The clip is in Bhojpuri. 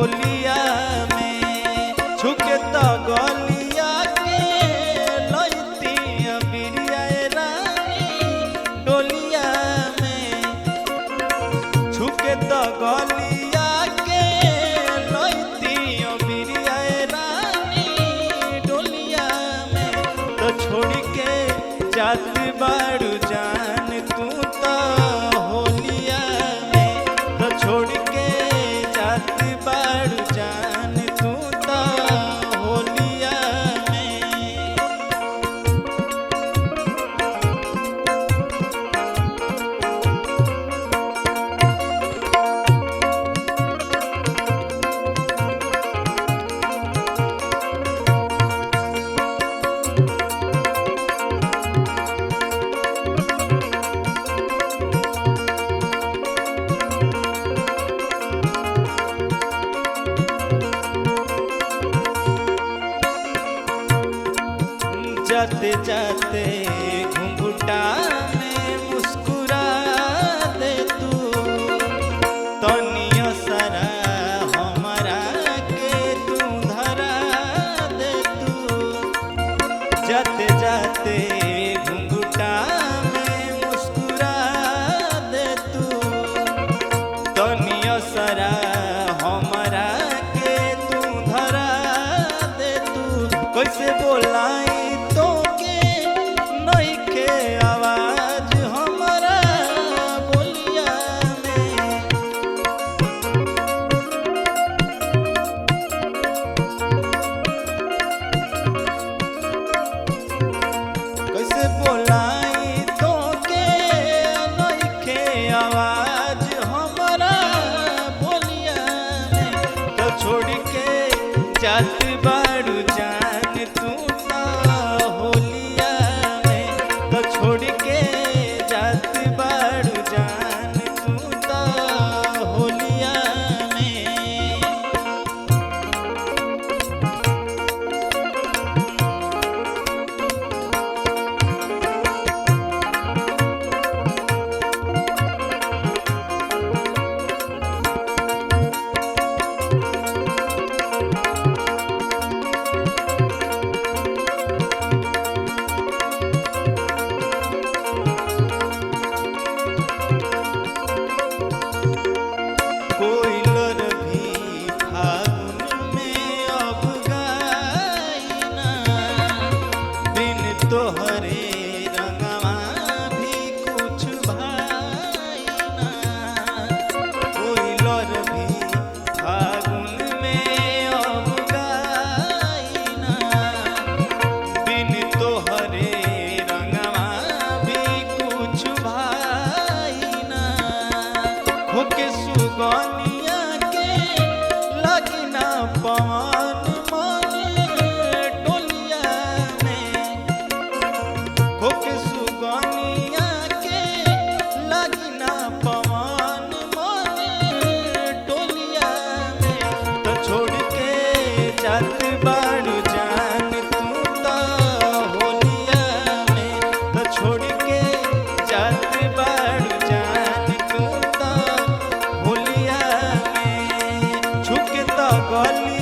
होलिया में छुके तो गलिया के लैती बिरिया रानी डोलिया में छुके तो गलिया के लैती बिरिया रानी डोलिया में तो छोड़ के जात बाड़ू जान तू तो होलिया में तो छोड़ के जात बाड़ू जान तू तो होलिया में। जाते जाते घुंघुटा में मुस्कुरा दे तू तनिया सारा हमारा के तू धरा दे तू। जाते जाते घुंघुटा में मुस्कुरा दे तू तनिया सारा हमारा के तू धरा दे तू। कैसे बोलाई आवाज हमारा बोलिया में कैसे बोलाई तो के नइखे आवाज हमारा बोलिया में तो छोड़ के जात बाड़ू जान तू तो होलिया में तो छोड़ के जात बाड़ू जान तू तो होलिया में। कोइलर भी फागुन में अब गाइना बिन तोहरे रंगवा भी कुछ भाइना। कोइलर भी फागुन में अब गाइना बिन तोहरे रंगवा भी कुछ भाइना। होके सुगनिया के लगिना पवन मन टोलिया में होके सुगनिया के लगिना पवन मन टोलिया में तो छोड़ के जात बाड़ू जान तू तो होलिया में तो छोड़ के जात बाड़ू जान तू तो होलिया में छुके तो गली